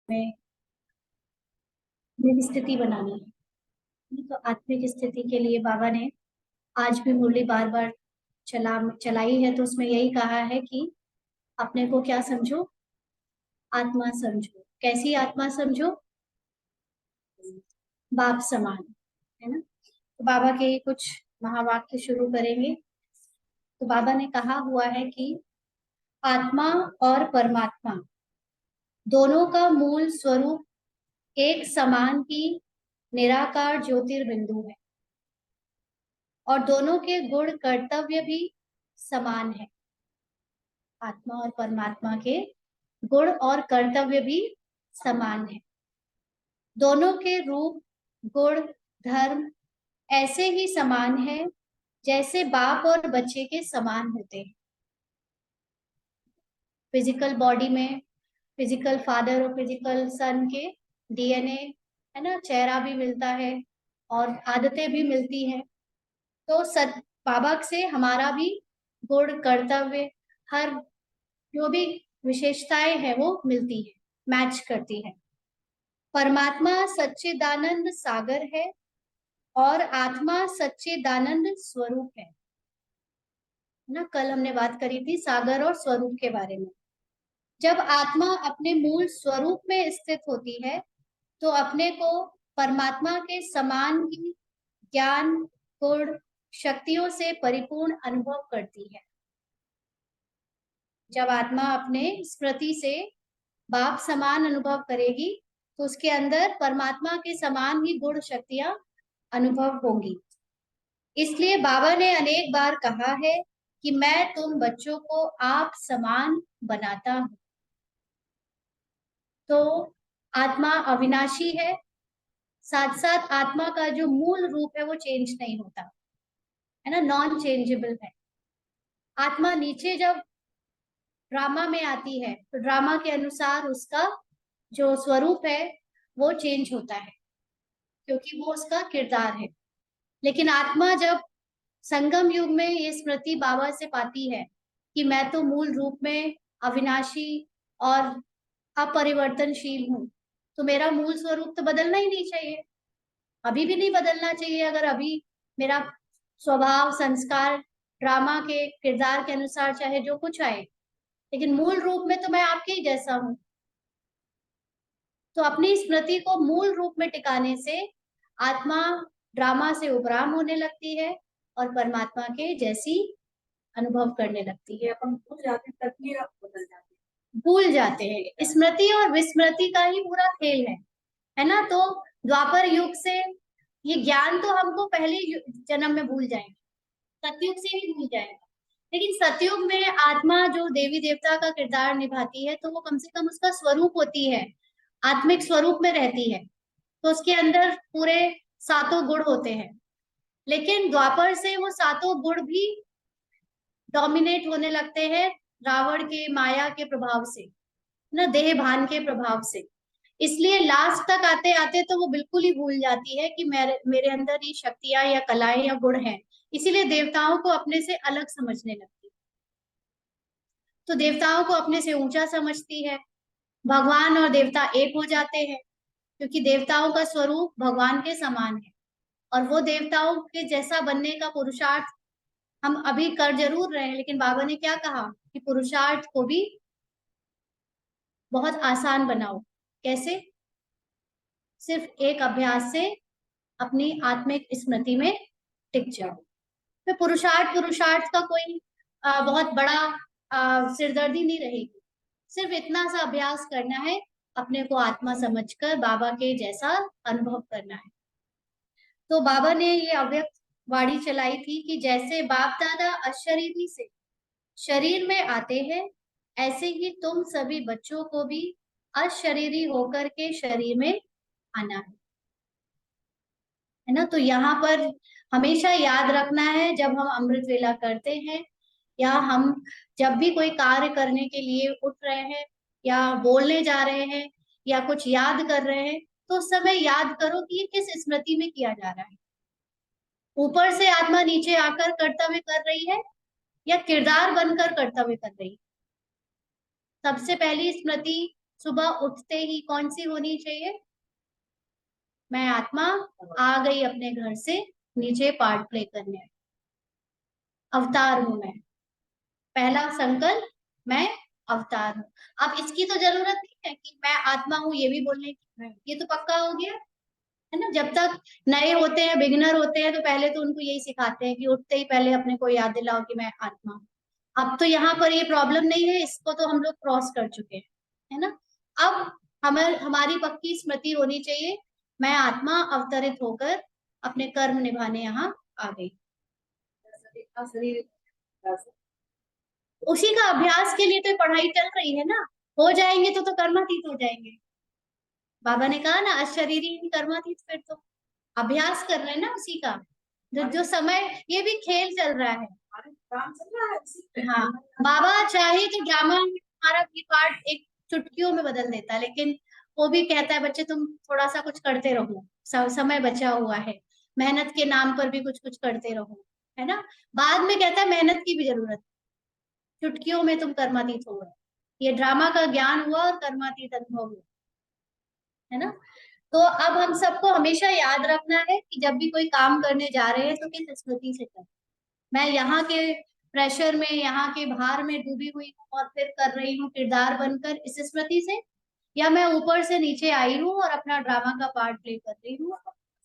में आत्मिक स्थिति बनानी है। तो आत्मिक स्थिति के लिए बाबा ने आज भी मुरली बार बार चलाई है, तो उसमें यही कहा है कि अपने को क्या समझो, आत्मा समझो। कैसी आत्मा समझो? बाप समान, है ना। तो बाबा के कुछ महावाक्य शुरू करेंगे। तो बाबा ने कहा हुआ है कि आत्मा और परमात्मा दोनों का मूल स्वरूप एक समान ही निराकार ज्योतिर्बिंदु है और दोनों के गुण कर्तव्य भी समान है। आत्मा और परमात्मा के गुण और कर्तव्य भी समान है। दोनों के रूप, गुण, धर्म ऐसे ही समान है जैसे बाप और बच्चे के समान होते हैं। फिजिकल बॉडी में फिजिकल फादर और फिजिकल सन के डीएनए, है ना, चेहरा भी मिलता है और आदतें भी मिलती हैं। तो बाबा से हमारा भी गुण, कर्तव्य, हर जो भी विशेषताएं हैं वो मिलती है, मैच करती है। परमात्मा सच्चिदानंद सागर है और आत्मा सच्चिदानंद स्वरूप है ना। कल हमने बात करी थी सागर और स्वरूप के बारे में। जब आत्मा अपने मूल स्वरूप में स्थित होती है तो अपने को परमात्मा के समान ही ज्ञान, गुण, शक्तियों से परिपूर्ण अनुभव करती है। जब आत्मा अपने स्मृति से बाप समान अनुभव करेगी तो उसके अंदर परमात्मा के समान ही गुण, शक्तियां अनुभव होंगी। इसलिए बाबा ने अनेक बार कहा है कि मैं तुम बच्चों को आप समान बनाता हूं। तो आत्मा अविनाशी है, साथ साथ आत्मा का जो मूल रूप है वो चेंज नहीं होता, है ना, नॉन चेंजेबल है। आत्मा नीचे जब ड्रामा में आती है तो ड्रामा के अनुसार उसका जो स्वरूप है वो चेंज होता है, क्योंकि वो उसका किरदार है। लेकिन आत्मा जब संगम युग में ये स्मृति बाबा से पाती है कि मैं तो मूल रूप में अविनाशी और अपरिवर्तनशील हूँ, तो मेरा मूल स्वरूप तो बदलना ही नहीं चाहिए, अभी भी नहीं बदलना चाहिए। अगर अभी मेरा स्वभाव, संस्कार ड्रामा के किरदार के अनुसार चाहे जो कुछ आए, लेकिन मूल रूप में तो मैं आपके ही जैसा हूँ। तो अपनी स्मृति को मूल रूप में टिकाने से आत्मा ड्रामा से उपराम होने लगती है और परमात्मा के जैसी अनुभव करने लगती है। अपन भूल जाते, तकिया बदल जाते, भूल जाते हैं। स्मृति और विस्मृति का ही पूरा खेल है ना। तो द्वापर युग से ये ज्ञान तो हमको पहले जन्म में भूल जाएंगे, सतयुग से ही भूल जाएगा। लेकिन सतयुग में आत्मा जो देवी देवता का किरदार निभाती है तो वो कम से कम उसका स्वरूप होती है, आत्मिक स्वरूप में रहती है, तो उसके अंदर पूरे सातों गुण होते हैं। लेकिन द्वापर से वो सातों गुण भी डोमिनेट होने लगते हैं रावण के माया के प्रभाव से, ना, देह भान के प्रभाव से। इसलिए लास्ट तक आते आते तो वो बिल्कुल ही भूल जाती है कि मेरे मेरे अंदर ये शक्तियां या कलाएं या गुण हैं। इसीलिए देवताओं को अपने से अलग समझने लगती है, तो देवताओं को अपने से ऊंचा समझती है। भगवान और देवता एक हो जाते हैं क्योंकि देवताओं का स्वरूप भगवान के समान है और वो देवताओं के जैसा बनने का पुरुषार्थ हम अभी कर जरूर रहे हैं। लेकिन बाबा ने क्या कहा कि पुरुषार्थ को भी बहुत आसान बनाओ। कैसे? सिर्फ एक अभ्यास से अपनी आत्मिक स्मृति में टिक जाओ। फिर पुरुषार्थ पुरुषार्थ का कोई बहुत बड़ा सिरदर्दी नहीं रहेगी। सिर्फ इतना सा अभ्यास करना है, अपने को आत्मा समझकर बाबा के जैसा अनुभव करना है। तो बाबा ने ये अव्यक्त वाणी चलाई थी कि जैसे बाप दादा अशरीरी से शरीर में आते हैं, ऐसे ही तुम सभी बच्चों को भी अशरीरी होकर के शरीर में आना है ना। तो यहाँ पर हमेशा याद रखना है, जब हम अमृत वेला करते हैं या हम जब भी कोई कार्य करने के लिए उठ रहे हैं या बोलने जा रहे हैं या कुछ याद कर रहे हैं, तो उस समय याद करो कि ये किस स्मृति में किया जा रहा है। ऊपर से आत्मा नीचे आकर कर्तव्य कर रही है या किरदार बनकर कर्तव्य कर रही है। सबसे पहली स्मृति सुबह उठते ही कौन सी होनी चाहिए? मैं आत्मा आ गई अपने घर से नीचे पार्ट प्ले करने, अवतार हूं मैं। पहला संकल्प, मैं अवतार हूँ। अब इसकी तो जरूरत नहीं है कि मैं आत्मा हूँ ये भी बोलने की, ये तो पक्का हो गया है ना। जब तक नए होते हैं, बिगिनर होते हैं, तो पहले तो उनको यही सिखाते हैं कि उठते ही पहले अपने को याद दिलाओ कि मैं आत्मा हूँ। अब तो यहाँ पर ये प्रॉब्लम नहीं है, इसको तो हम लोग क्रॉस कर चुके हैं, है ना। अब हमारी पक्की स्मृति होनी चाहिए, मैं आत्मा अवतरित होकर अपने कर्म निभाने यहाँ आ गई। उसी का अभ्यास के लिए तो पढ़ाई चल रही है ना। हो जाएंगे तो कर्मातीत हो जाएंगे। बाबा ने कहा ना, अशरीरी कर्मातीत, फिर तो अभ्यास कर रहे हैं ना उसी का। जो जो समय, ये भी खेल चल रहा है, काम चल रहा है। हाँ, बाबा चाहे तो ड्रामा में हमारा ये पार्ट एक चुटकियों में बदल देता है, लेकिन वो भी कहता है बच्चे तुम थोड़ा सा कुछ करते रहो, समय बचा हुआ है, मेहनत के नाम पर भी कुछ कुछ करते रहो, है ना। बाद में कहता है मेहनत की भी जरूरत, चुटकियों में तुम कर्मातीत हो गए। ये ड्रामा का ज्ञान हुआ और कर्मातीत अनुभव हुआ, है ना। तो अब हम सबको हमेशा याद रखना है कि जब भी कोई काम करने जा रहे हैं तो किस स्मृति से करें। मैं यहाँ के प्रेशर में, यहाँ के भार में डूबी हुई हूँ और फिर कर रही हूँ किरदार बनकर इस स्मृति से, या मैं ऊपर से नीचे आई हूँ और अपना ड्रामा का पार्ट प्ले कर रही हूँ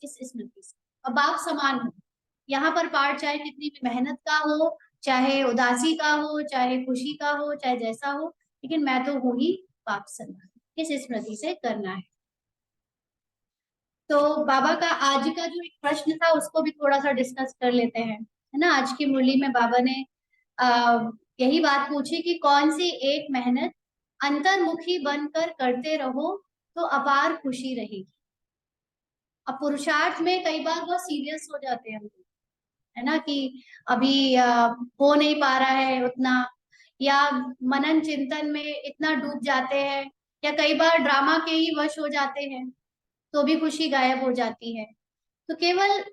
इस स्मृति से। अब आप समान हो, यहाँ पर पार्ट चाहे कितनी भी मेहनत का हो, चाहे उदासी का हो, चाहे खुशी का हो, चाहे जैसा हो, लेकिन मैं तो हूँ ही पाप समान। किस स्मृति से करना है। तो बाबा का आज का जो एक प्रश्न था उसको भी थोड़ा सा डिस्कस कर लेते हैं, है ना। आज की मुरली में बाबा ने यही बात पूछी कि कौन सी एक मेहनत अंतर्मुखी बनकर करते रहो तो अपार खुशी रहेगी। अब पुरुषार्थ में कई बार बहुत सीरियस हो जाते हैं हम लोग, है ना, कि अभी हो नहीं पा रहा है उतना, या मनन चिंतन में इतना डूब जाते हैं, या कई बार ड्रामा के ही वश हो जाते हैं, तो भी खुशी गायब हो जाती है। तो केवल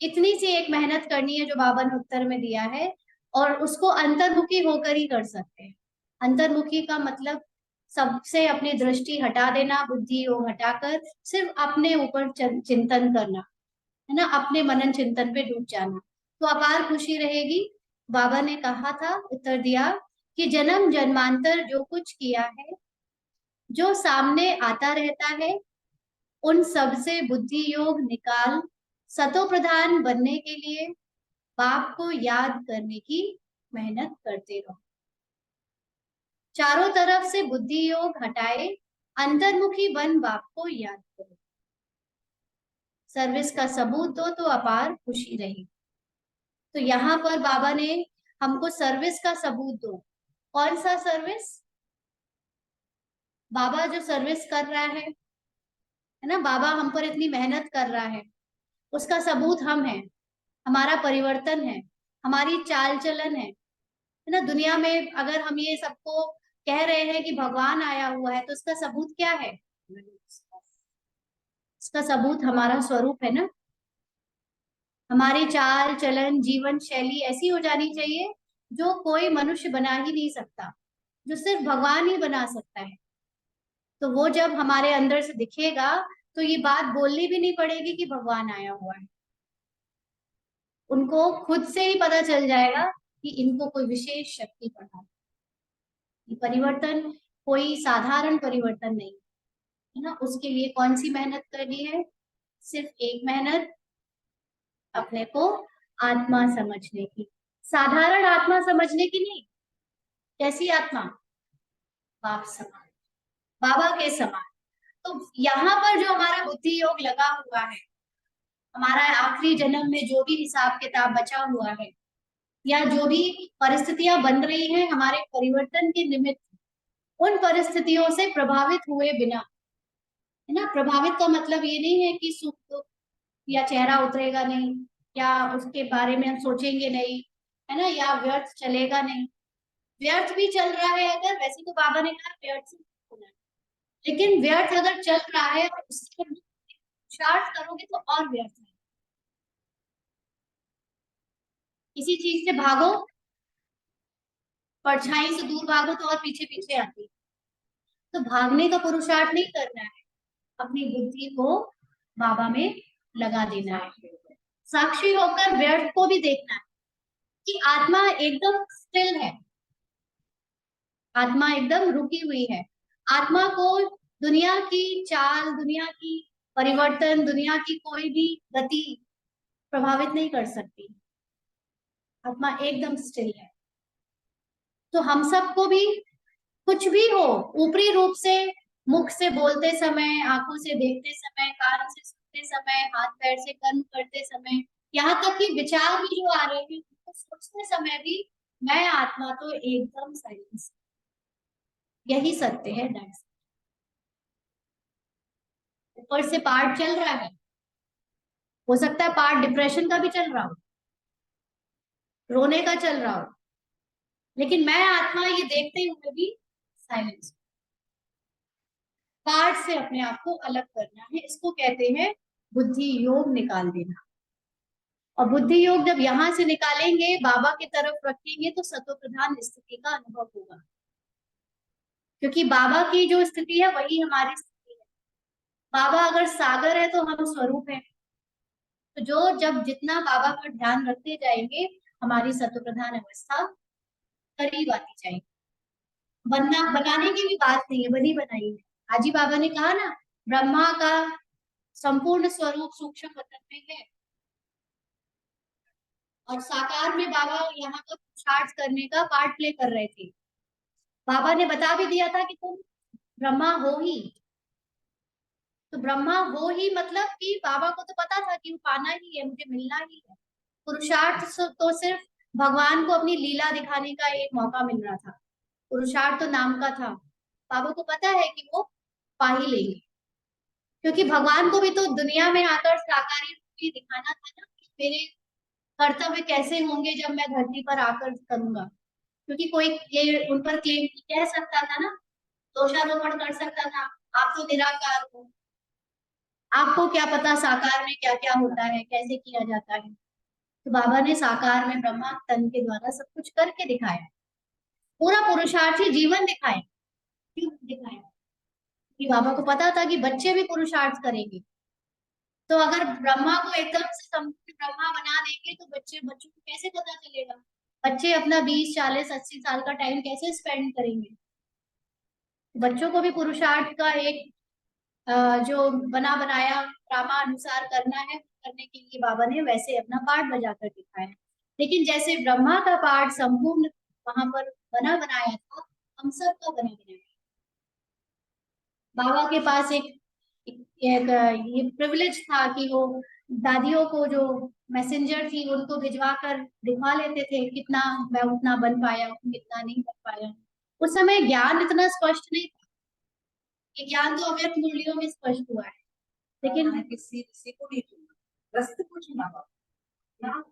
इतनी सी एक मेहनत करनी है जो बाबा ने उत्तर में दिया है, और उसको अंतर्मुखी होकर ही कर सकते हैं। अंतर्मुखी का मतलब सबसे अपनी दृष्टि हटा देना, बुद्धि को हटाकर सिर्फ अपने ऊपर चिंतन करना, है ना, अपने मनन चिंतन पे डूब जाना, तो अपार खुशी रहेगी। बाबा ने कहा था, उत्तर दिया कि जन्म जन्मांतर जो कुछ किया है, जो सामने आता रहता है, उन सब से बुद्धि योग निकाल सतो प्रधान बनने के लिए बाप को याद करने की मेहनत करते रहो। चारों तरफ से बुद्धि योग हटाए, अंतर्मुखी बन बाप को याद करो। सर्विस का सबूत दो तो अपार खुशी रही। तो यहाँ पर बाबा ने हमको सर्विस का सबूत दो। कौन सा सर्विस? बाबा जो सर्विस कर रहा है ना, बाबा हम पर इतनी मेहनत कर रहा है, उसका सबूत हम हैं, हमारा परिवर्तन है, हमारी चाल चलन है ना। दुनिया में अगर हम ये सबको कह रहे हैं कि भगवान आया हुआ है, तो उसका सबूत क्या है? इसका सबूत हमारा स्वरूप है ना। हमारी चाल चलन जीवन शैली ऐसी हो जानी चाहिए जो कोई मनुष्य बना ही नहीं सकता, जो सिर्फ भगवान ही बना सकता है। तो वो जब हमारे अंदर से दिखेगा तो ये बात बोलनी भी नहीं पड़ेगी कि भगवान आया हुआ है। उनको खुद से ही पता चल जाएगा कि इनको कोई विशेष शक्ति पड़ा है। ये परिवर्तन कोई साधारण परिवर्तन नहीं है ना। उसके लिए कौन सी मेहनत करनी है? सिर्फ एक मेहनत, अपने को आत्मा समझने की। साधारण आत्मा समझने की नहीं। कैसी आत्मा? बाप समान, बाबा के समान। तो यहाँ पर जो हमारा बुद्धि योग लगा हुआ है, हमारा आखिरी जन्म में जो भी हिसाब किताब बचा हुआ है, या जो भी परिस्थितियां बन रही हैं हमारे परिवर्तन के निमित्त, उन परिस्थितियों से प्रभावित हुए बिना, है ना। प्रभावित का मतलब ये नहीं है कि सुख दुख या चेहरा उतरेगा नहीं, या उसके बारे में हम सोचेंगे नहीं, है ना, या व्यर्थ चलेगा नहीं। व्यर्थ भी चल रहा है अगर, वैसे तो बाबा ने कहा व्यर्थ से होना है, लेकिन व्यर्थ अगर चल रहा है और उसके पुरुषार्थ करोगे तो और व्यर्थ है। किसी चीज से भागो, परछाई से दूर भागो तो और पीछे पीछे आती है। तो भागने का पुरुषार्थ नहीं करना है, अपनी बुद्धि को बाबा में लगा देना है, साक्षी होकर व्यर्थ को भी देखना है कि आत्मा एकदम स्टिल है, आत्मा एकदम रुकी हुई है। आत्मा को दुनिया की चाल, दुनिया की परिवर्तन, दुनिया की कोई भी गति प्रभावित नहीं कर सकती, आत्मा एकदम स्टिल है। तो हम सबको भी कुछ भी हो, ऊपरी रूप से, मुख से बोलते समय, आंखों से देखते समय, कान से सुनते समय, हाथ पैर से कर्म करते समय, यहाँ तक कि विचार भी जो आ रहे हैं उनको सोचते समय भी मैं आत्मा तो एकदम साइलेंस, यही सत्य है। दैट्स, ऊपर से पार्ट चल रहा है, हो सकता है पार्ट डिप्रेशन का भी चल रहा हो, रोने का चल रहा हो, लेकिन मैं आत्मा ये देखते हुए भी साइलेंस, पार्ट से अपने आप को अलग करना है, इसको कहते हैं बुद्धि योग निकाल देना। और बुद्धि योग जब यहां से निकालेंगे, बाबा की तरफ रखेंगे, तो सतो प्रधान स्थिति का अनुभव होगा, क्योंकि बाबा की जो स्थिति है वही हमारी स्थिति है। बाबा अगर सागर है तो हम स्वरूप है, तो जो जब जितना बाबा पर ध्यान रखते जाएंगे, हमारी सतो प्रधान अवस्था करीब आती जाएगी। बनना बनाने की भी बात नहीं है, बनी बनाई है। आजी बाबा ने कहा ना, ब्रह्मा का संपूर्ण स्वरूप सूक्ष्म वतन में है, और साकार में बाबा यहाँ पर पुरुषार्थ करने का पार्ट प्ले कर रहे थे। बाबा ने बता भी दिया था कि तुम ब्रह्मा हो ही, तो ब्रह्मा हो ही मतलब कि बाबा को तो पता था कि वो पाना ही है, मुझे मिलना ही है। पुरुषार्थ तो सिर्फ भगवान को अपनी लीला दिखाने का एक मौका मिल रहा था, पुरुषार्थ तो नाम का था। बाबा को पता है कि वो पा ही लेंगे, क्योंकि भगवान को भी तो दुनिया में आकर साकारी रूप में दिखाना था ना कि मेरे कर्तव्य कैसे होंगे जब मैं धरती पर आकर करूंगा। क्योंकि कोई ये उन पर क्लेम कह सकता था ना, दोषारोपण कर सकता था, आप तो निराकार हो, आपको क्या पता साकार में क्या क्या होता है, कैसे किया जाता है। तो बाबा ने साकार में ब्रह्मा तन के द्वारा सब कुछ करके दिखाया, पूरा पुरुषार्थी जीवन दिखाया। क्यों दिखाया? कि बाबा को पता था कि बच्चे भी पुरुषार्थ करेंगे, तो अगर ब्रह्मा को एकदम से संपूर्ण ब्रह्मा बना देंगे तो बच्चों को कैसे पता चलेगा, बच्चे अपना 20 40 80 साल का टाइम कैसे स्पेंड करेंगे। बच्चों को भी पुरुषार्थ का एक जो बना बनाया ड्रामा अनुसार करना है, करने के लिए बाबा ने वैसे अपना पार्ट बजा कर दिखाया। लेकिन जैसे ब्रह्मा का पार्ट संपूर्ण वहां पर बना बनाया था, हम सब का बना बनाया। बाबा के पास एक ये प्रिविलेज था कि वो दादियों को, जो मैसेंजर थी, उनको भिजवा कर दिखा लेते थे कितना मैं उतना बन पाया हूँ, कितना नहीं बन पाया। उस समय ज्ञान इतना स्पष्ट नहीं था, ये ज्ञान तो अव्यक्त मूल्यों में स्पष्ट हुआ है। लेकिन किसी किसी को नहीं चुना, रास्ते को चुना ना,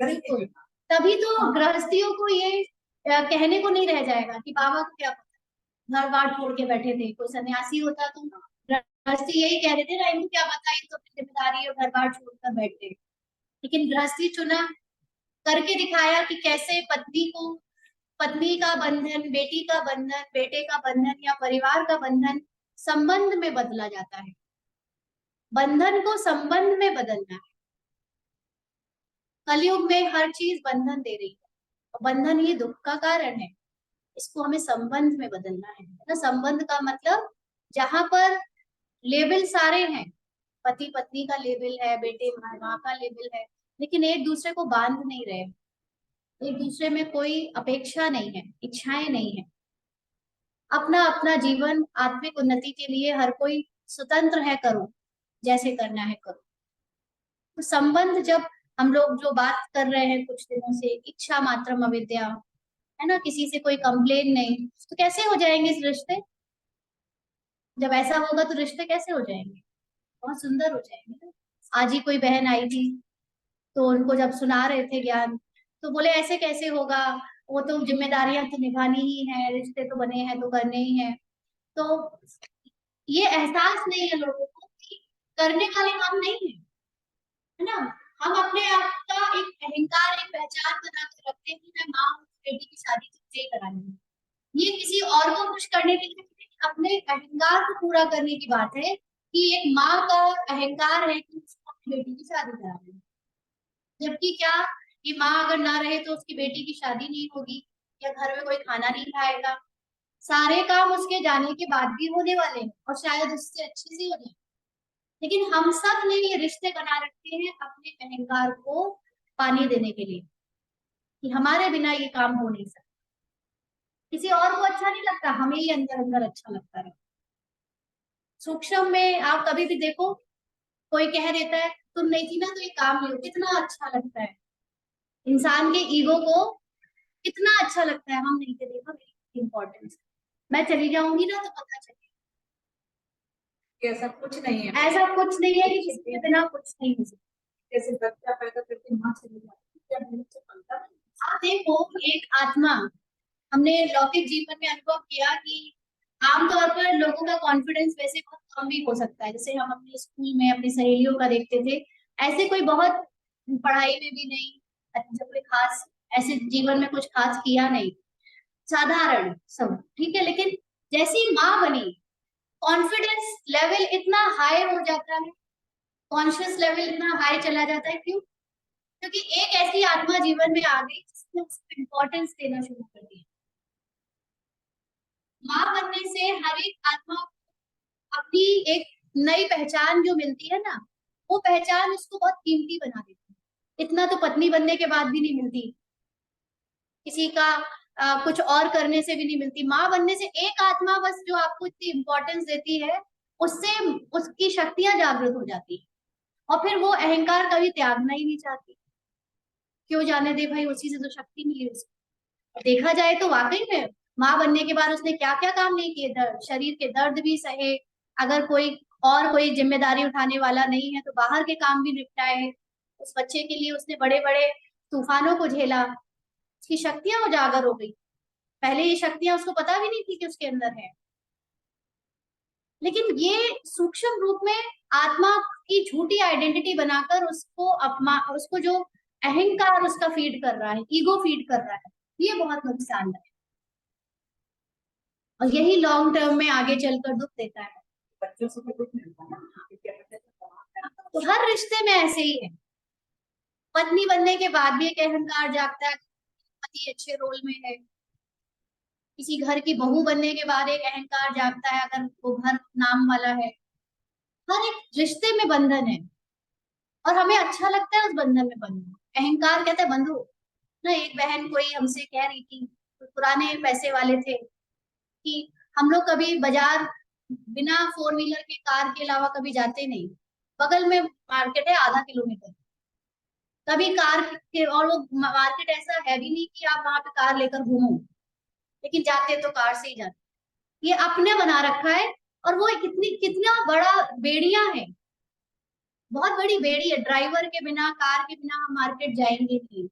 बिल्कुल। तभी तो गृहस्थियों को ये कहने को नहीं रह जाएगा कि बाबा को क्या पता, घर बार छोड़ के बैठे थे। कोई सन्यासी होता तो गृहस्थी यही कह रहे थे ना, इनको क्या पता, ये तो अपनी जिम्मेदारी और घर बार छोड़कर बैठे। लेकिन गृहस्थी चुना, करके दिखाया कि कैसे पत्नी को, पत्नी का बंधन, बेटी का बंधन, बेटे का बंधन या परिवार का बंधन संबंध में बदला जाता है। बंधन को संबंध में बदलना है। कलयुग में हर चीज बंधन दे रही है, और बंधन ही दुख का कारण है। इसको हमें संबंध में बदलना है ना। संबंध का मतलब जहां पर लेवल सारे हैं, पति पत्नी का लेवल है, बेटे माँ का लेवल है, लेकिन एक दूसरे को बांध नहीं रहे, एक दूसरे में कोई अपेक्षा नहीं है, इच्छाएं नहीं है। अपना अपना जीवन आत्मिक उन्नति के लिए हर कोई स्वतंत्र है, करो जैसे करना है करो। तो संबंध, जब हम लोग जो बात कर रहे हैं कुछ दिनों से, इच्छा मात्रम अविद्या, है ना, किसी से कोई कंप्लेन नहीं, तो कैसे हो जाएंगे इस रिश्ते? जब ऐसा होगा तो रिश्ते कैसे हो जाएंगे? बहुत सुंदर हो जाएंगे। आज ही कोई बहन आई थी, तो उनको जब सुना रहे थे ज्ञान, तो बोले ऐसे कैसे होगा, वो तो जिम्मेदारियां तो निभानी ही है, रिश्ते तो बने हैं तो करने ही है। तो ये एहसास नहीं है लोगों को कि करने वाले हम नहीं है, है ना। हम अपने आप का एक अहंकार, एक पहचान बना के रखते हैं कि मैं माँ हूँ, बेटी की शादी तो मुझे ही करानी है। ये किसी और को खुश करने के लिए अपने अहंकार को पूरा करने की बात है कि एक माँ का अहंकार है कि उसको अपनी बेटी की शादी करा रही है, जबकि क्या ये माँ अगर ना रहे तो उसकी बेटी की शादी नहीं होगी या घर में कोई खाना नहीं खाएगा। सारे काम उसके जाने के बाद भी होने वाले हैं और शायद उससे अच्छे से हो जाए। लेकिन हम सब ने ये रिश्ते बना रखे हैं अपने अहंकार को पानी देने के लिए कि हमारे बिना ये काम हो नहीं सकता। किसी और को अच्छा नहीं लगता, हमें ही अंदर अंदर अच्छा लगता है। सूक्ष्म में आप कभी भी देखो, कोई कह देता है तुम नहीं थी ना तो ये काम नहीं हो, कितना अच्छा लगता है। इंसान के ईगो को कितना अच्छा लगता है, हम नहीं थे देखो मेरी इम्पोर्टेंस, मैं चली जाऊंगी ना तो पता चलेगा। ऐसा कुछ नहीं है, ऐसा कुछ नहीं है कि किसी के बिना कुछ नहीं हो सकता। जैसे बच्चा पैदा करके माँ चली जाती है, क्या मुंह से बनता है? आप देखो, एक आत्मा, हमने लौकिक जीवन में अनुभव किया कि आमतौर पर लोगों का कॉन्फिडेंस वैसे बहुत कम भी हो सकता है। जैसे हम अपने स्कूल में अपनी सहेलियों का देखते थे, ऐसे कोई बहुत पढ़ाई में भी नहीं, अच्छा कोई खास ऐसे जीवन में कुछ खास किया नहीं, साधारण सब ठीक है। लेकिन जैसी माँ बनी, कॉन्फिडेंस लेवल इतना हाई हो जाता है, कॉन्शियस लेवल इतना हाई चला जाता है। क्यों? क्योंकि एक ऐसी आत्मा जीवन में आ गई जिसने उसको इम्पोर्टेंस देना शुरू कर दिया। माँ बनने से हर एक आत्मा को अपनी एक नई पहचान जो मिलती है ना, वो पहचान उसको बहुत कीमती बना देती है। इतना तो पत्नी बनने के बाद भी नहीं मिलती, किसी का कुछ और करने से भी नहीं मिलती। माँ बनने से एक आत्मा बस जो आपको इतनी इंपॉर्टेंस देती है, उससे उसकी शक्तियां जागृत हो जाती है और फिर वो अहंकार कभी त्यागना ही नहीं चाहती। क्यों जाने दे भाई, उसी से तो शक्ति मिली उसको। देखा जाए तो वाकई में माँ बनने के बाद उसने क्या क्या काम नहीं किए, दर्द, शरीर के दर्द भी सहे, अगर कोई जिम्मेदारी उठाने वाला नहीं है तो बाहर के काम भी निपटाए, उस बच्चे के लिए उसने बड़े बड़े तूफानों को झेला। उसकी शक्तियां उजागर हो गई, पहले ये शक्तियां उसको पता भी नहीं थी कि उसके अंदर है। लेकिन ये सूक्ष्म रूप में आत्मा की झूठी आइडेंटिटी बनाकर उसको जो अहंकार उसका फीड कर रहा है, ईगो फीड कर रहा है, ये बहुत नुकसानदायक है और यही लॉन्ग टर्म में आगे चलकर दुख देता है। बच्चों से तो कुछ नहीं होता ना, क्या कहते हैं, तो हर रिश्ते में ऐसे ही है। पत्नी बनने के बाद भी एक अहंकार जागता है, पति अच्छे रोल में है। किसी घर की बहू बनने के बाद एक अहंकार जागता है अगर वो घर नाम वाला है। हर एक रिश्ते में बंधन है और हमें अच्छा लगता है उस बंधन में बंधना। अहंकार कहता है बंधु ना। एक बहन कोई हमसे कह रही थी, तो पुराने पैसे वाले थे, कि हम लोग कभी बाजार बिना फोर व्हीलर के, कार के अलावा कभी जाते नहीं। बगल में मार्केट है आधा 1 किलोमीटर, कभी कार के, और वो मार्केट ऐसा है भी नहीं कि आप वहां पे कार लेकर घूमो, लेकिन जाते तो कार से ही जाते। ये अपने बना रखा है और वो कितना बड़ा बेड़िया है, बहुत बड़ी बेड़ी है। ड्राइवर के बिना, कार के बिना हम मार्केट जाएंगे नहीं,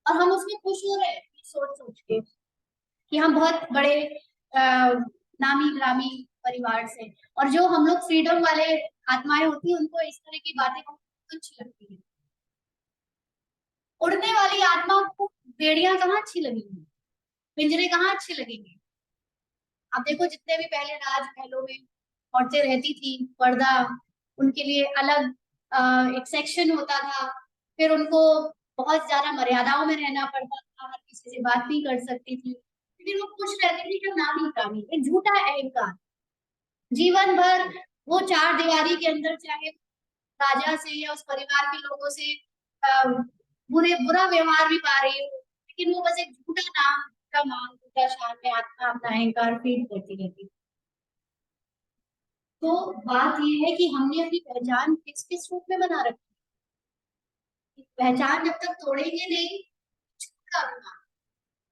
और हम उसमें खुश हो रहे हैं सोच सोच के कि हम बहुत बड़े नामी ग्रामी परिवार से। और जो हम लोग फ्रीडम वाले आत्माएं होती हैं, उनको इस तरह की बातें बहुत अच्छी लगती है। उड़ने वाली आत्मा को बेड़ियां कहाँ अच्छी लगेंगी, पिंजरे कहाँ अच्छे लगेंगे। आप देखो, जितने भी पहले राजमहलों में औरतें रहती थी, पर्दा, उनके लिए अलग एक सेक्शन होता था। फिर उनको बहुत ज्यादा मर्यादाओं में रहना पड़ता था, हर किसी से बात नहीं कर सकती थी, लेकिन वो खुश रहती थी। जो नामी प्राणी, एक झूठा अहंकार, जीवन भर वो चार दीवारी के अंदर, चाहे राजा से या उस परिवार के लोगों से बुरा व्यवहार भी पा रही हो, लेकिन वो बस एक झूठा नाम, झूठा मान, झूठा शान में आत्मा अपना अहंकार फीड करती रहती। तो बात ये है कि हमने अपनी पहचान किस किस रूप में बना रखी है। पहचान जब तक तोड़ेंगे नहीं, झूठा अभिमान,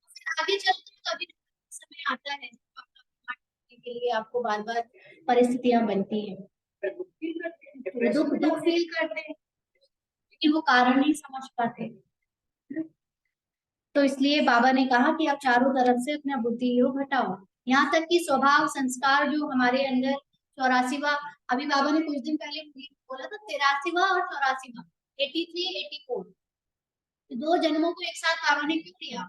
फिर आगे चलकर कभी समय आता है जब आपका अभिमान तोड़ने के लिए आपको बार बार परिस्थितियां बनती हैं, दुख दुख फील करते हैं, लेकिन वो कारण नहीं समझ पाते। तो इसलिए बाबा ने कहा कि आप चारों तरफ से अपना बुद्धि योग हटाओ, यहाँ तक कि स्वभाव संस्कार जो हमारे अंदर 84वां, अभी बाबा ने कुछ दिन पहले बोला था 83वां और 84वां, 83 84, तो 2 जन्मों को एक साथ बाबा ने क्यों लिया?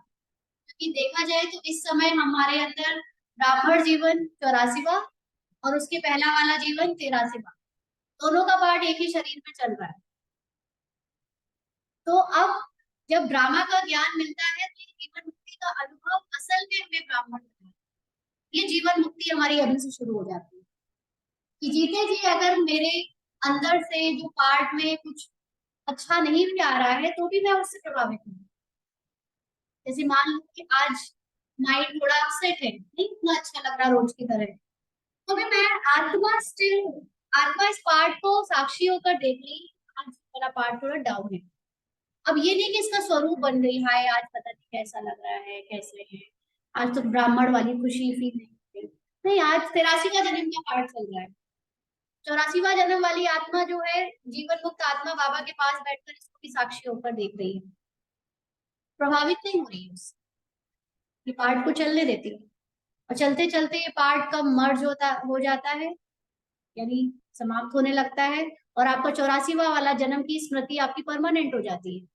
क्योंकि देखा जाए तो इस समय हमारे अंदर ब्राह्मण जीवन 84वां और उसके पहला वाला जीवन 83वां, दोनों का पार्ट एक ही शरीर में चल रहा है। तो अब जब ड्रामा का ज्ञान मिलता है तो ये जीवन मुक्ति का अनुभव असल में हमें ब्राह्मण होता है। ये जीवन मुक्ति हमारी अभी से शुरू हो जाती है कि जीते जी अगर मेरे अंदर से जो पार्ट में कुछ अच्छा नहीं भी आ रहा है तो भी मैं उससे प्रभावित हूँ। जैसे मान लो कि आज माइंड थोड़ा अपसेट है, नहीं इतना अच्छा लग रहा रोज की तरह, तो भी मैं आत्मा स्टिल हूँ। आत्मा इस पार्ट को साक्षी होकर देख ली, आज मेरा पार्ट थोड़ा डाउन है। अब ये नहीं कि इसका स्वरूप बन गई, हाय आज पता नहीं कैसा लग रहा है, कैसे है, आज तो ब्राह्मण वाली खुशी फील नहीं होती। नहीं, आज 83 का जन्म का पार्ट चल रहा है। 84वां जन्म वाली आत्मा जो है, जीवन मुक्त आत्मा, बाबा के पास बैठकर इसको भी साक्षी होकर देख रही है, प्रभावित नहीं हो रही है उससे, ये पार्ट को चलने देती है। और चलते चलते ये पार्ट कब मर्ज हो जाता है, यानी समाप्त होने लगता है, और आपका 84वां वाला जन्म की स्मृति आपकी परमानेंट हो जाती है।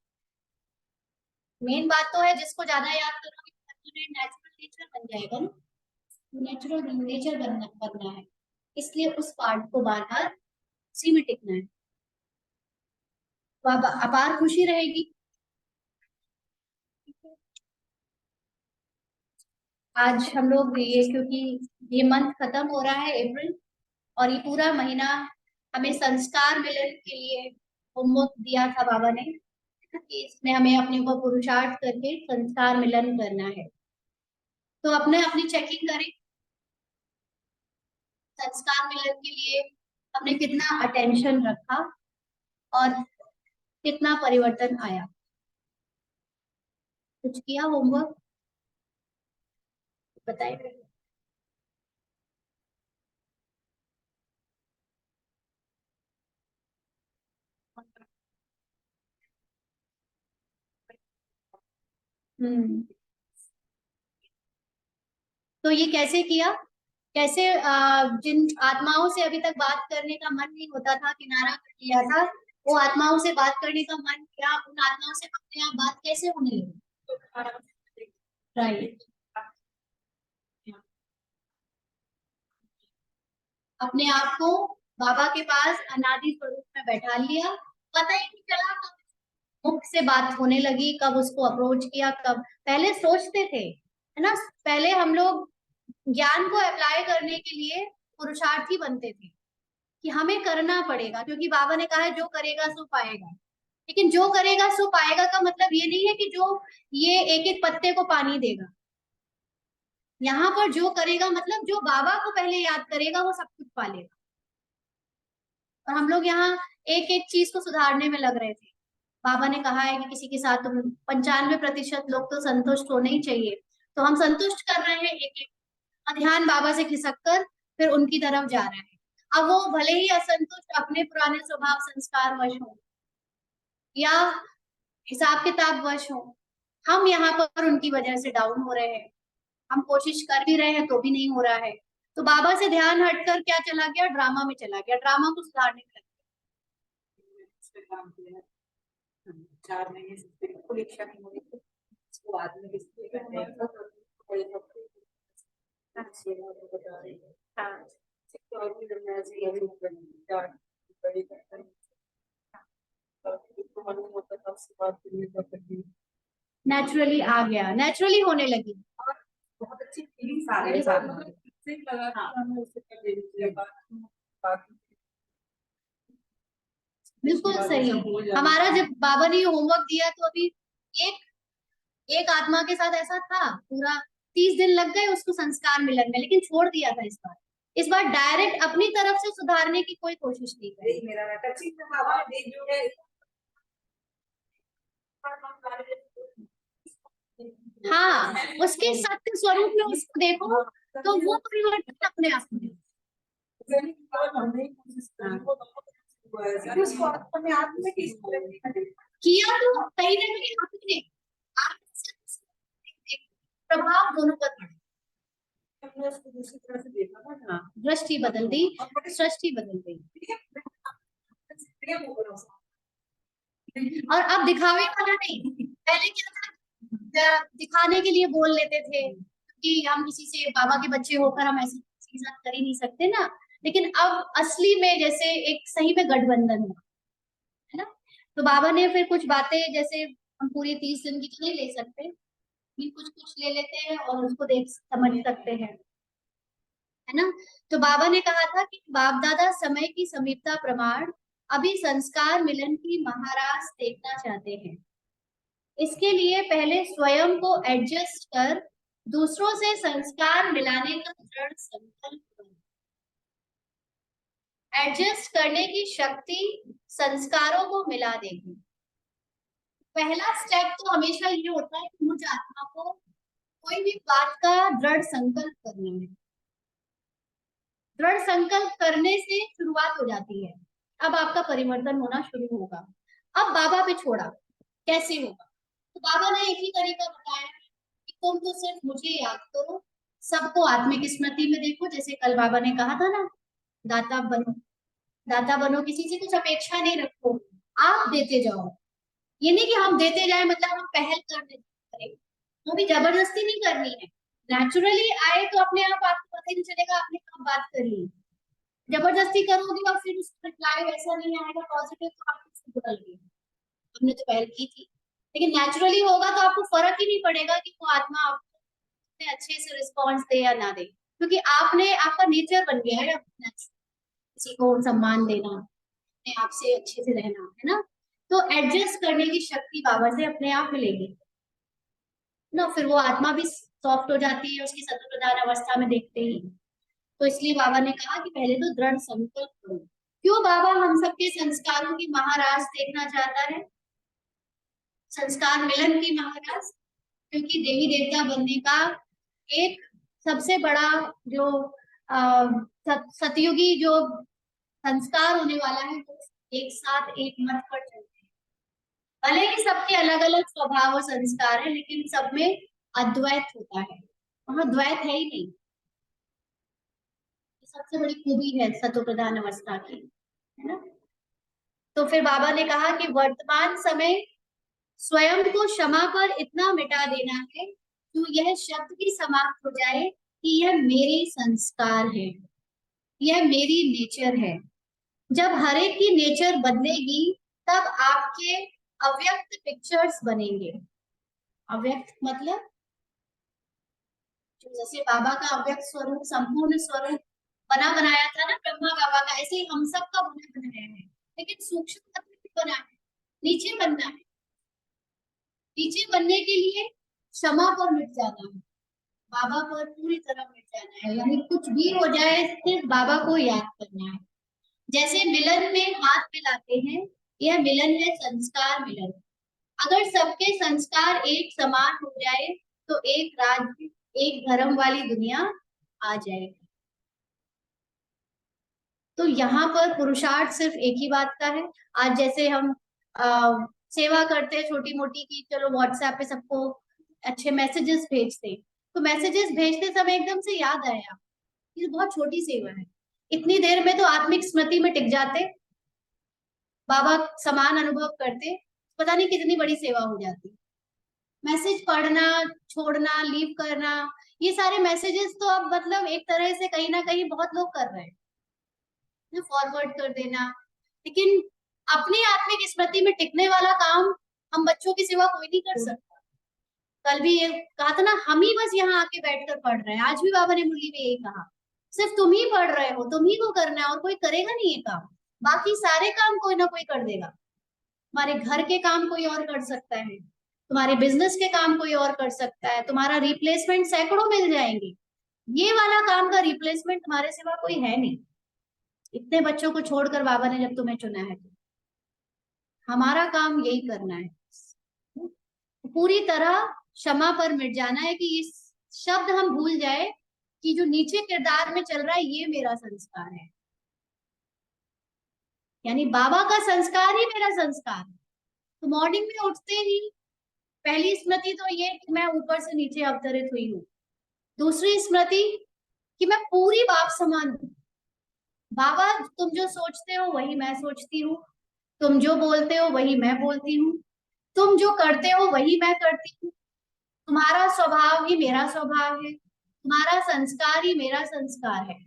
मेन बात तो है जिसको ज्यादा याद करोगे नेचुरल नेचर बन जाएगा ना, नेचुरल नेचर बनना है, इसलिए उस पार्ट को बार बार उसी में टिकना है, तो अब अपार खुशी रहेगी। आज हम लोग ये, क्योंकि ये मंथ खत्म हो रहा है अप्रैल, और ये पूरा महीना हमें संस्कार मिलन के लिए होमवर्क दिया था बाबा ने कि इसमें हमें अपने ऊपर पुरुषार्थ करके संस्कार मिलन करना है। तो अपने अपनी चेकिंग करें, संस्कार मिलन के लिए हमने कितना अटेंशन रखा और कितना परिवर्तन आया। कुछ किया होमवर्क बताइए। हम्म। तो ये कैसे किया, कैसे जिन आत्माओं से अभी तक बात करने का मन नहीं होता था, किनारा कर लिया था, वो आत्माओं से बात करने का मन किया, उन आत्माओं से अपने आप बात कैसे होने लगी। राइट, अपने आप को बाबा के पास अनादि स्वरूप में बैठा लिया, पता ही नहीं चला कब मुख से बात होने लगी, कब उसको अप्रोच किया, कब। पहले सोचते थे, है ना, पहले हम लोग ज्ञान को अप्लाई करने के लिए पुरुषार्थी बनते थे कि हमें करना पड़ेगा, क्योंकि बाबा ने कहा है जो करेगा सो पाएगा। लेकिन जो करेगा सो पाएगा का मतलब ये नहीं है कि जो ये एक एक पत्ते को पानी देगा। यहाँ पर जो करेगा मतलब जो बाबा को पहले याद करेगा वो सब कुछ पालेगा। और हम लोग यहाँ एक एक चीज को सुधारने में लग रहे थे। बाबा ने कहा है कि किसी के साथ 95% लोग तो संतुष्ट होने ही चाहिए, तो हम संतुष्ट कर रहे हैं एक एक, ध्यान बाबा से खिसक कर फिर उनकी तरफ जा रहे हैं। अब वो भले ही असंतुष्ट अपने पुराने स्वभाव संस्कार वश हो या हिसाब किताब वश हो, हम यहाँ पर उनकी वजह से डाउन हो रहे हैं, हम कोशिश कर भी रहे हैं तो भी नहीं हो रहा है। तो बाबा से ध्यान हटकर क्या चला गया, ड्रामा में चला गया, ड्रामा को सुधारने में लग गया। 4 महीने से बिल्कुल इच्छा नहीं हो रही थी, उसको बाद में किसी करने का बड़े बता रही है। हाँ, और भी करना चाहिए, ये बड़ी करता है, तो मालूम होता था उसके बाद फिर नेचुरली आ गया, नेचुरली होने लगी। और बहुत अच्छी फीलिंग्स आ रही है, सिर्फ लगा कि हमें उससे कर देनी बात। बिल्कुल सही। हमारा जब बाबा ने होमवर्क दिया तो अभी एक एक आत्मा के साथ ऐसा था, पूरा 30 दिन लग गए उसको संस्कार मिलन में, लेकिन छोड़ दिया था। इस बार डायरेक्ट अपनी तरफ से सुधारने की कोई कोशिश नहीं करी। मेरा टचिंग में बाबा ने जो है हाँ, उसके सत्य स्वरूप में उसको देखो तो वो परिवर्तन अपने आप में किया। तो कहीं ना कहीं आपने प्रभाव दोनों पर पड़ा, दूसरी तरह से देखा था, दृष्टि बदल दी, सृष्टि बदल गई। और अब दिखावे वाला नहीं, पहले क्या था, दिखाने के लिए बोल लेते थे कि हम किसी से बाबा के बच्चे होकर हम ऐसे के साथ कर ही नहीं सकते ना। लेकिन अब असली में जैसे एक सही में गठबंधन हुआ, है ना। तो बाबा ने फिर कुछ बातें, जैसे हम पूरी 30 दिन की तो नहीं ले सकते, लेकिन कुछ कुछ ले लेते हैं और उसको देख समझ सकते हैं, है ना। तो बाबा ने कहा था कि बाप दादा समय की समीपता प्रमाण अभी संस्कार मिलन की महाराज देखना चाहते हैं। इसके लिए पहले स्वयं को एडजस्ट कर दूसरों से संस्कार मिलाने का दृढ़ संकल्प करो। एडजस्ट करने की शक्ति संस्कारों को मिला देगी। पहला स्टेप तो हमेशा ये होता है कि मुझ आत्मा को कोई भी बात का दृढ़ संकल्प करना है। दृढ़ संकल्प करने से शुरुआत हो जाती है। अब आपका परिवर्तन होना शुरू होगा। अब बाबा पे छोड़ा कैसे होगा, तो बाबा ने एक ही तरीका बताया कि तुम तो सिर्फ मुझे याद करो, सबको आत्मिक स्मृति में देखो। जैसे कल बाबा ने कहा था ना, दाता बनो, दाता बनो, किसी से कुछ अपेक्षा नहीं रखो, आप देते जाओ। ये नहीं कि हम देते जाए मतलब हम पहल कर देते, वो भी जबरदस्ती नहीं करनी है। नेचुरली आए तो अपने आप आपको पता ही नहीं चलेगा आपने कब बात कर ली। जबरदस्ती करोगे और फिर उसका रिप्लाई वैसा नहीं आएगा पॉजिटिव, तो आपको उससे बुरा लगेगा, हमने तो पहल की थी। लेकिन नेचुरली होगा तो आपको फर्क ही नहीं पड़ेगा कि वो आत्मा आपको इतने अच्छे से रिस्पॉन्स दे या ना दे, क्योंकि आपने, आपका नेचर बन गया है अब किसी को सम्मान देना, अपने आप से अच्छे से रहना, है ना। तो एडजस्ट करने की शक्ति बाबा से अपने आप मिलेगी ना, फिर वो आत्मा भी सॉफ्ट हो जाती है उसकी सत्व प्रधान अवस्था में देखते ही। तो इसलिए बाबा ने कहा कि पहले तो दृढ़ संकल्प करो। क्यों बाबा हम सबके संस्कारों की महाराज देखना चाहता है, संस्कार मिलन की महाराज? क्योंकि देवी देवता बनने का एक सबसे बड़ा जो सतयुगी जो संस्कार होने वाला है, वो एक साथ एक मत पर चलते हैं। भले ही सबके अलग अलग स्वभाव और संस्कार है, लेकिन सब में अद्वैत होता है, वहां द्वैत है ही नहीं। सबसे बड़ी खूबी है सतो प्रधान अवस्था की, है ना। तो फिर बाबा ने कहा कि वर्तमान समय स्वयं को क्षमा पर इतना मिटा देना है तो यह शब्द भी समाप्त हो जाए कि यह मेरे संस्कार है, यह मेरी नेचर है। जब हर एक की नेचर बदलेगी तब आपके अव्यक्त पिक्चर्स बनेंगे। अव्यक्त मतलब जैसे बाबा का अव्यक्त स्वरूप संपूर्ण स्वरूप बना बनाया था ना ब्रह्मा बाबा का, ऐसे ही हम सब का बना बनाया है, लेकिन सूक्ष्म तत्व भी बना है। नीचे बनना है, नीचे बनने के लिए क्षमा पर मिट जाना है, बाबा पर पूरी तरह मिट जाना है, यानी कुछ भी हो जाए सिर्फ बाबा को याद करना है। जैसे मिलन में हाथ मिलाते हैं, यह मिलन है संस्कार मिलन। अगर सबके संस्कार एक समान हो जाए तो एक राज्य, एक धर्म वाली दुनिया आ जाएगी। तो यहाँ पर पुरुषार्थ सिर्फ एक ही बात का है। आज जैसे हम सेवा करते हैं छोटी मोटी की, चलो व्हाट्सएप पे सबको अच्छे मैसेजेस भेजते, तो मैसेजेस भेजते समय एकदम से याद आया ये बहुत छोटी सेवा है, इतनी देर में तो आत्मिक स्मृति में टिक जाते, बाबा समान अनुभव करते, पता नहीं कितनी बड़ी सेवा हो जाती। मैसेज पढ़ना, छोड़ना, लीव करना, ये सारे मैसेजेस तो अब मतलब एक तरह से कहीं ना कहीं बहुत लोग कर रहे हैं, फॉरवर्ड कर देना। लेकिन अपनी आत्मिक स्मृति में टिकने वाला काम हम बच्चों की सेवा कोई नहीं कर सकता। कल भी ये कहा था ना, हम ही बस यहाँ आके बैठकर पढ़ रहे हैं। आज भी बाबा ने मुरली में यही कहा, सिर्फ तुम ही पढ़ रहे हो, तुम ही को करना है और कोई करेगा नहीं ये काम, बाकी सारे काम कोई ना कोई कर देगा। तुम्हारे घर के काम कोई और कर सकता है, तुम्हारे बिजनेस के काम कोई और कर सकता है, तुम्हारा रिप्लेसमेंट सैकड़ों मिल जाएंगे। ये वाला काम का रिप्लेसमेंट तुम्हारे सिवा कोई है नहीं। इतने बच्चों को छोड़कर बाबा ने जब तुम्हें चुना है तो हमारा काम यही करना है, पूरी तरह क्षमा पर मिट जाना है कि इस शब्द हम भूल जाए कि जो नीचे किरदार में चल रहा है ये मेरा संस्कार है, यानी बाबा का संस्कार ही मेरा संस्कार है। तो मॉर्निंग में उठते ही पहली स्मृति तो ये कि मैं ऊपर से नीचे अवतरित हुई हूँ। दूसरी स्मृति कि मैं पूरी बाप समान हूँ। बाबा तुम जो सोचते हो वही मैं सोचती हूँ, तुम जो बोलते हो वही मैं बोलती हूँ, तुम जो करते हो वही मैं करती हूँ, तुम्हारा स्वभाव ही मेरा स्वभाव है, तुम्हारा संस्कार ही मेरा संस्कार है।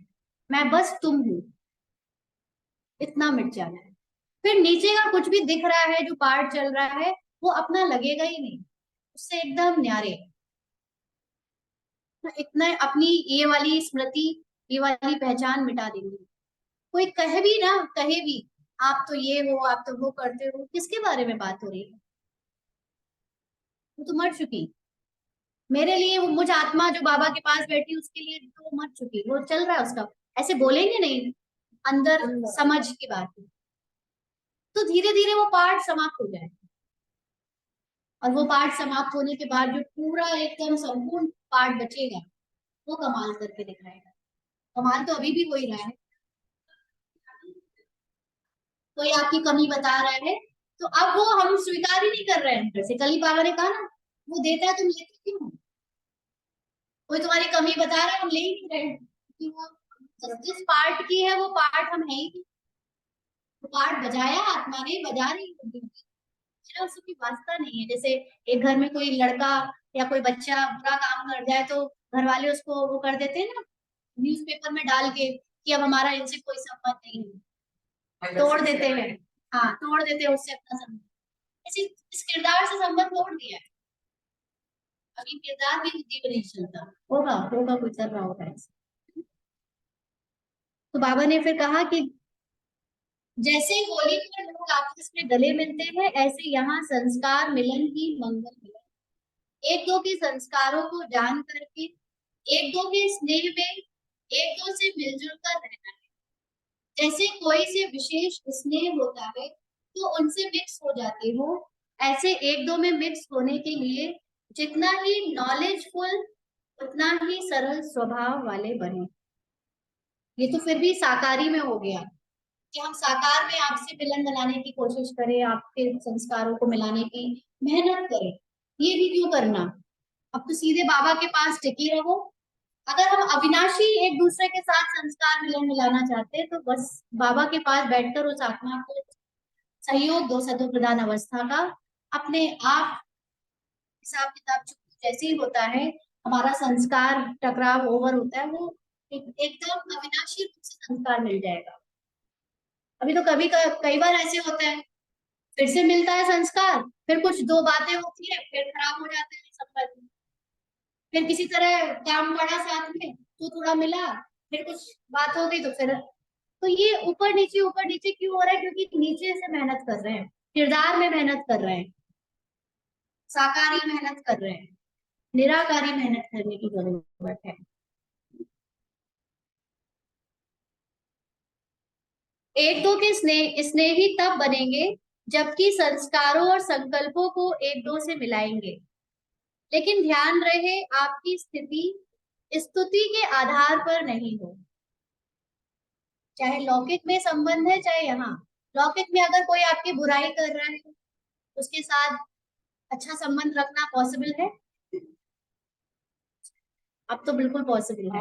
मैं बस तुम हूं, इतना मिट जाना है। फिर नीचे का कुछ भी दिख रहा है, जो पार्ट चल रहा है, वो अपना लगेगा ही नहीं, उससे एकदम न्यारे। तो इतना अपनी ये वाली स्मृति, ये वाली पहचान मिटा देंगे। कोई कहे भी ना, कहे भी आप तो ये हो, आप तो वो करते हो, किसके बारे में बात हो रही है? वो तो मर चुकी। मेरे लिए वो मुझ आत्मा जो बाबा के पास बैठी, उसके लिए तो वो मर चुकी, वो चल रहा है उसका। ऐसे बोलेंगे नहीं, अंदर समझ की बात है। तो धीरे धीरे वो पार्ट समाप्त हो जाए, और वो पार्ट समाप्त होने के बाद जो पूरा एकदम संपूर्ण पार्ट बचेगा, वो कमाल करके दिखाएगा। कमाल तो अभी भी हो ही रहा है। कोई आपकी कमी बता रहा है, तो अब वो हम स्वीकार ही नहीं कर रहे हैं अंदर से। कल ही बाबा ने कहा ना, वो देता है तुम लेते क्यों हो? कोई तुम्हारी कमी बता रहा है, हम ले ही नहीं रहे, क्योंकि वो जिस पार्ट की है वो पार्ट हम है ही नहीं। वो पार्ट बजाया आत्मा ने, बजा रही होगी, मेरा उसकी वास्ता नहीं है। जैसे एक घर में कोई लड़का या कोई बच्चा बुरा काम कर जाए, तो घर वाले उसको वो कर देते हैं ना, न्यूज़पेपर में डाल के कि अब हमारा इनसे कोई संबंध नहीं है, तोड़ देते हैं। हाँ, तोड़ देते हैं उससे अपना संबंध। इसी इस किरदार से संबंध तोड़ दिया है। अभी किरदार भी जीव नहीं चलता, होगा होगा कुछ चल रहा होगा ऐसे। तो बाबा ने फिर कहा कि जैसे होली पर लोग आपस में गले मिलते हैं, ऐसे यहाँ संस्कार मिलन ही मंगल मिलन। एक दो के संस्कारों को जान करके, एक दो के स्नेह में, एक दो से मिलजुल कर रहना है। जैसे कोई से विशेष स्नेह होता है तो उनसे मिक्स हो जाते हो, ऐसे एक दो में मिक्स होने के लिए जितना ही नॉलेजफुल, उतना ही सरल स्वभाव वाले बने। ये तो फिर भी साकारी में हो गया, कि हम साकार में आपसे मिलन बनाने की कोशिश करें, आपके संस्कारों को मिलाने की मेहनत करें। ये भी क्यों करना, अब तो सीधे बाबा के पास टिके रहो। अगर हम अविनाशी एक दूसरे के साथ संस्कार मिलन मिलाना चाहते हैं, तो बस बाबा के पास बैठकर उस आत्मा को सहयोग दो, सतो प्रधान अवस्था का। अपने आप हिसाब किताब जैसे ही होता है, हमारा संस्कार टकराव ओवर होता है, वो एकदम अविनाशी रूप से संस्कार मिल जाएगा। अभी तो कई बार ऐसे होता है, फिर से मिलता है संस्कार, फिर कुछ दो बातें होती है, फिर खराब हो जाते हैं संबंध। फिर किसी तरह काम पड़ा साथ में तो थोड़ा मिला, फिर कुछ बात हो गई तो फिर। तो ये ऊपर नीचे क्यों हो रहा है? क्योंकि नीचे से मेहनत कर रहे हैं, किरदार में मेहनत कर रहे हैं, साकारी मेहनत कर रहे हैं, निराकारी मेहनत करने की जरूरत है। एक दो के स्नेही तब बनेंगे जबकि संस्कारों और संकल्पों को एक दो से मिलाएंगे। लेकिन ध्यान रहे, आपकी स्थिति स्तुति के आधार पर नहीं हो। चाहे लौकिक में संबंध है, चाहे यहाँ लौकिक में अगर कोई आपकी बुराई कर रहा है, उसके साथ अच्छा संबंध रखना पॉसिबल है? अब तो बिल्कुल पॉसिबल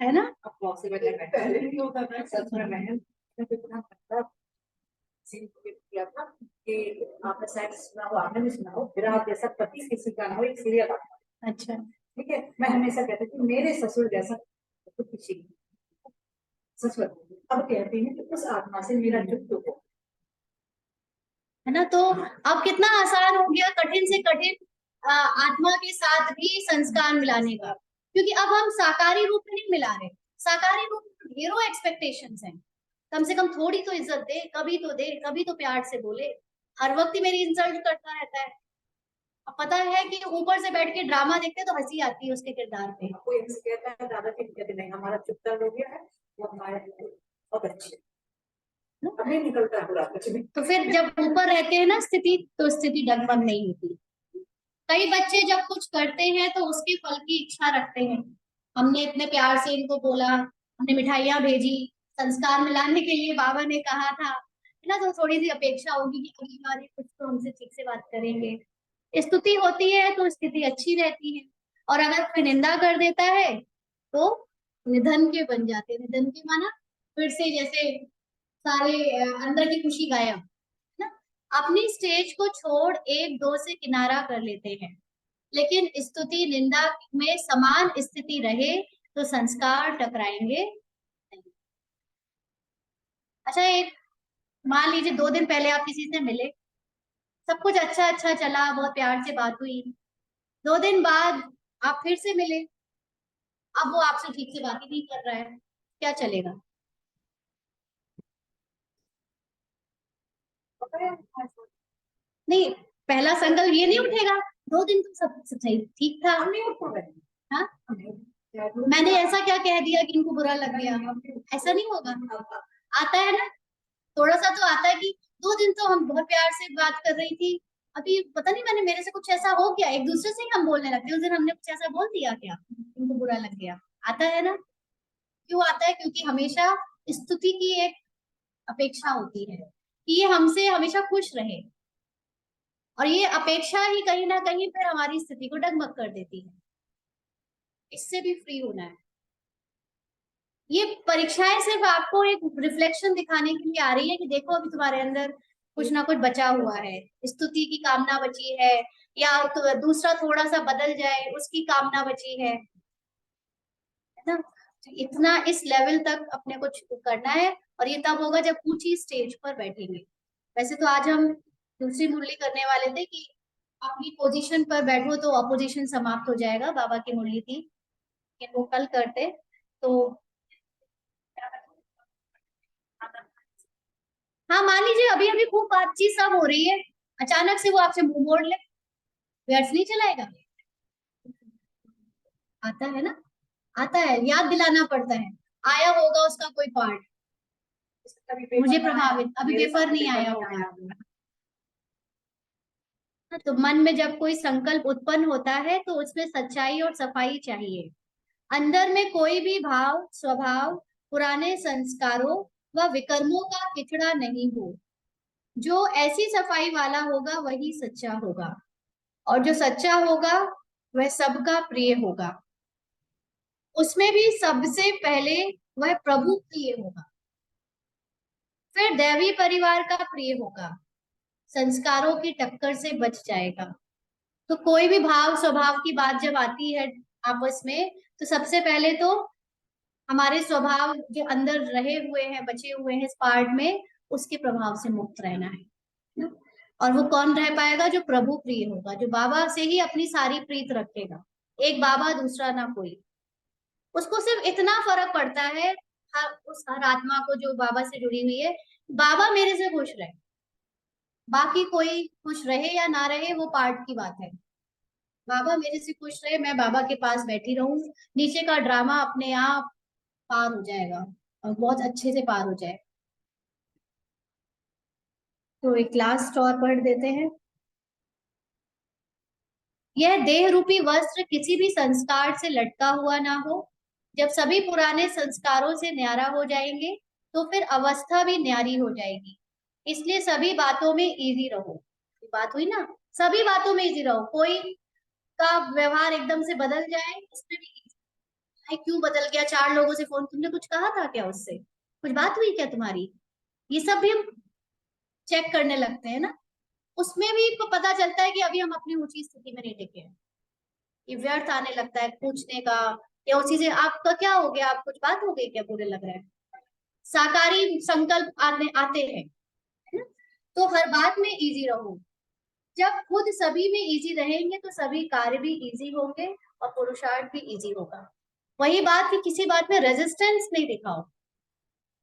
है ना? अब पॉसिबल है। पहले नहीं होता था, सच में मैंने कितना मतलब सीन किया था कि आपने शायद सुना हो, आपने भी सुना हो, मेरा जैसा पति किसी का ना हो, एक सीरियल आता। अच्छा। ठीक है, मैं हमेशा कहती थी मेरे ससुर जैसा तो किसी की, सच बताऊंगी। अब कहती हैं कि उस आत्मा से मेरा जुट हो, है ना? तो अब कितना आसान हो गया कठिन से कठिन आत्मा के साथ भी संस्कार मिलाने का, क्योंकि अब हम साकारी रूप में नहीं मिला रहे। साकारी रूप में ढेरों एक्सपेक्टेशंस हैं, कम से कम थोड़ी तो इज्जत दे, कभी तो दे, कभी तो प्यार से बोले। हर वक्त ही मेरी इंसल्ट करता रहता है। अब पता है कि ऊपर से बैठ के ड्रामा देखते तो हंसी आती है उसके किरदार पे। कोई ऐसे कहता है दादा ठीक कहते नहीं, हमारा चुपचाप हो गया है, वो हमारे बहुत अच्छे, अभी निकलता है पूरा कुछ भी। तो फिर जब ऊपर रहते हैं ना स्थिति, तो स्थिति डगमग नहीं होती। कई बच्चे जब कुछ करते हैं तो उसके फल की इच्छा रखते हैं। हमने इतने प्यार से इनको बोला, हमने मिठाइयाँ भेजी, संस्कार मिलाने के लिए बाबा ने कहा था, है ना? तो थोड़ी सी अपेक्षा होगी कि अगली बार ये कुछ तो हमसे ठीक से बात करेंगे। स्तुति होती है तो स्थिति अच्छी रहती है, और अगर कोई निंदा कर देता है तो निधन के बन जाते हैं। निधन के माना फिर से जैसे सारे अंदर की खुशी गायब, है ना? अपनी स्टेज को छोड़ एक दो से किनारा कर लेते हैं, लेकिन स्तुति निंदा में समान स्थिति रहे तो संस्कार टकराएंगे नहीं। अच्छा, एक मान लीजिए 2 दिन पहले आप किसी से मिले, सब कुछ अच्छा अच्छा चला, बहुत प्यार से बात हुई। 2 दिन बाद आप फिर से मिले, अब वो आपसे ठीक से बात ही नहीं कर रहा है, क्या चलेगा? पता है नहीं, पहला संकल्प ये नहीं उठेगा 2 दिन तो सब सही ठीक था। हम नहीं उठ पा रहे। हाँ, हम मैंने ऐसा क्या कह दिया कि इनको बुरा लग गया? ऐसा नहीं होगा। आता है ना, थोड़ा सा तो आता है कि 2 दिन तो हम बहुत प्यार से बात कर रही थी, अभी पता नहीं मैंने मेरे से कुछ ऐसा हो गया, एक दूसरे से ही हम बोलने लगते हैं, उस दिन हमने कुछ ऐसा बोल दिया क्या, इनको बुरा लग गया? आता है ना। क्यों आता है? क्योंकि हमेशा स्तुति की एक अपेक्षा होती है कि ये हमसे हमेशा खुश रहे, और ये अपेक्षा ही कहीं ना कहीं फिर हमारी स्थिति को डगमग कर देती है। इससे भी फ्री होना है। ये परीक्षाएं सिर्फ आपको एक रिफ्लेक्शन दिखाने के लिए आ रही है कि देखो अभी तुम्हारे अंदर कुछ ना कुछ बचा हुआ है, स्तुति की कामना बची है, या तो दूसरा थोड़ा सा बदल जाए उसकी कामना बची है ना। तो इतना इस लेवल तक अपने कुछ करना है, और ये तब होगा जब ऊंची स्टेज पर बैठेंगे। वैसे तो आज हम दूसरी मुरली करने वाले थे कि अपनी पोजीशन पर बैठो तो अपोजिशन समाप्त हो जाएगा, बाबा की मुरली थी, लेकिन वो कल करते तो। हाँ, मान लीजिए अभी अभी खूब बातचीत सब हो रही है, अचानक से वो आपसे मुंह मोड़ ले, व्यर्थ नहीं चलाएगा? आता है ना, आता है, याद दिलाना पड़ता है, आया होगा उसका कोई पार्ट। कभी मुझे पेपर ना आया, प्रभावित, अभी मेरे पेपर साथ नहीं पेपर आया नहीं होगा। आया। हाँ, तो मन में जब कोई संकल्प उत्पन्न होता है तो उसमें सच्चाई और सफाई चाहिए। अंदर में कोई भी भाव स्वभाव पुराने संस्कारों व विकर्मों का किचड़ा नहीं हो। जो ऐसी सफाई वाला होगा वही सच्चा होगा, और जो सच्चा होगा वह सबका प्रिय होगा। उसमें भी सबसे पहले वह प्रभु प्रिय होगा, फिर दैवी परिवार का प्रिय होगा, संस्कारों की टक्कर से बच जाएगा। तो कोई भी भाव स्वभाव की बात जब आती है आपस में, तो सबसे पहले तो हमारे स्वभाव जो अंदर रहे हुए हैं, बचे हुए हैं इस पार्ट में, उसके प्रभाव से मुक्त रहना है। और वो कौन रह पाएगा? जो प्रभु प्रिय होगा, जो बाबा से ही अपनी सारी प्रीत रखेगा। एक बाबा, दूसरा ना कोई। उसको सिर्फ इतना फर्क पड़ता है, हर आत्मा को जो बाबा से जुड़ी हुई है, बाबा मेरे से खुश रहे, बाकी कोई खुश रहे या ना रहे वो पार्ट की बात है। बाबा मेरे से खुश रहे, मैं बाबा के पास बैठी रहूं, नीचे का ड्रामा अपने आप पार हो जाएगा, और बहुत अच्छे से पार हो जाए। तो एक लास्ट और पढ़ देते हैं। यह देह रूपी वस्त्र किसी भी संस्कार से लटका हुआ ना हो। जब सभी पुराने संस्कारों से न्यारा हो जाएंगे तो फिर अवस्था भी न्यारी हो जाएगी। इसलिए सभी बातों में इजी रहो। बात हुई ना, सभी बातों में इजी रहो। कोई का व्यवहार एकदम से बदल जाए, इसमें भी easy। भाई क्यों बदल गया? 4 लोगों से फोन, तुमने कुछ कहा था क्या उससे? कुछ बात हुई क्या तुम्हारी? ये सब भी हम चेक करने लगते हैं ना। उसमें भी को पता चलता है कि अभी हम अपनी ऊंची स्थिति में नहीं टिके हैं। ये व्यर्थ आने लगता है पूछने का, या उसी से आपका क्या हो गया, आप कुछ बात हो गई क्या, बुरे लग रहा है। साकारी संकल्प आने आते हैं, है ना। तो हर बात में इजी रहो। जब खुद सभी में इजी रहेंगे तो सभी कार्य भी इजी होंगे, और पुरुषार्थ भी इजी होगा। वही बात कि किसी बात में रेजिस्टेंस नहीं दिखाओ।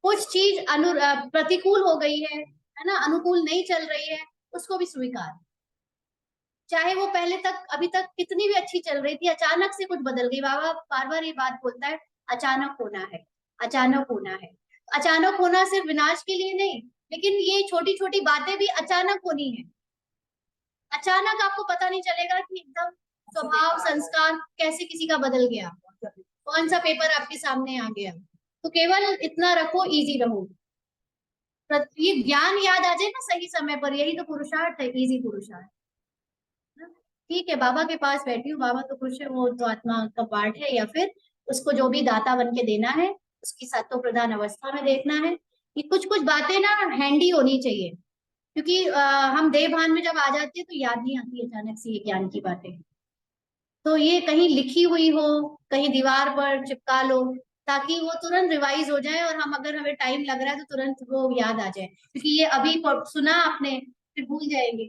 कुछ चीज प्रतिकूल हो गई है ना, अनुकूल नहीं चल रही है, उसको भी स्वीकार। चाहे वो पहले तक अभी तक कितनी भी अच्छी चल रही थी, अचानक से कुछ बदल गई। बाबा बार बार ये बात बोलता है, अचानक होना है, अचानक होना है। अचानक होना सिर्फ विनाश के लिए नहीं, लेकिन ये छोटी छोटी बातें भी अचानक होनी है। अचानक आपको पता नहीं चलेगा कि एकदम स्वभाव संस्कार कैसे किसी का बदल गया, कौन सा पेपर आपके सामने आ गया। तो केवल इतना रखो, इजी रहो। ये ज्ञान याद आ जाए ना सही समय पर, यही तो पुरुषार्थ है, इजी पुरुषार्थ। ठीक है, बाबा के पास बैठी हूँ, बाबा तो खुश है, वो तो आत्मा का पार्ट है, या फिर उसको जो भी दाता बन के देना है उसकी सातों प्रधान अवस्था में देखना है। ये कुछ कुछ बातें ना हैंडी होनी चाहिए, क्योंकि हम देह भान में जब आ जाते हैं तो याद नहीं आती अचानक से ये ज्ञान की बातें। तो ये कहीं लिखी हुई हो, कहीं दीवार पर चिपका लो, ताकि वो तुरंत रिवाइज हो जाए और हम अगर हमें टाइम लग रहा है तो तुरंत वो याद आ जाए, क्योंकि ये अभी सुना आपने फिर भूल जाएंगे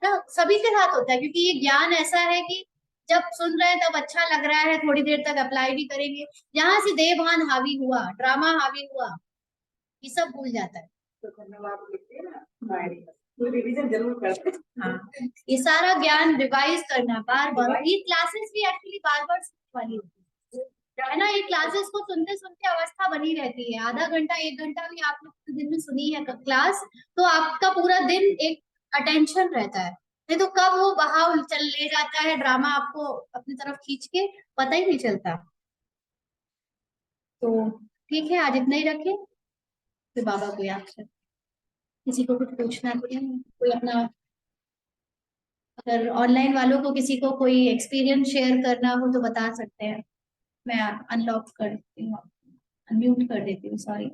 ना। सभी के साथ होता है, क्योंकि ये ज्ञान ऐसा है कि जब सुन रहे हैं तब अच्छा लग रहा है, थोड़ी देर तक अप्लाई भी करेंगे, जहां से देह भान हावी हुआ, ड्रामा हावी हुआ, ये सब भूल जाता है। तो धन्यवाद लिखते हैं ना हमारे, तो रिवीजन जरूर करते हैं। हाँ, ये सारा ज्ञान रिवाइज करना बार बार, और ये क्लासेस भी एक्चुअली बार बार सुनने वाली होती है ना। ये क्लासेस को सुनते सुनते अवस्था बनी रहती है, आधा घंटा 1 घंटा भी आप लोग दिन में सुनी है क्लास, तो आपका पूरा दिन एक अटेंशन रहता है। नहीं तो कब वो बहाव चल ले जाता है, ड्रामा आपको अपनी तरफ खींच के, पता ही नहीं चलता। तो ठीक है, आज इतना ही रखें, फिर बाबा को याद कर, किसी को कुछ पूछना तो नहीं, कोई अपना, अगर ऑनलाइन वालों को किसी को कोई एक्सपीरियंस शेयर करना हो तो बता सकते हैं। मैं अनलॉक कर देती हूँ, अनम्यूट कर देती हूँ, सॉरी।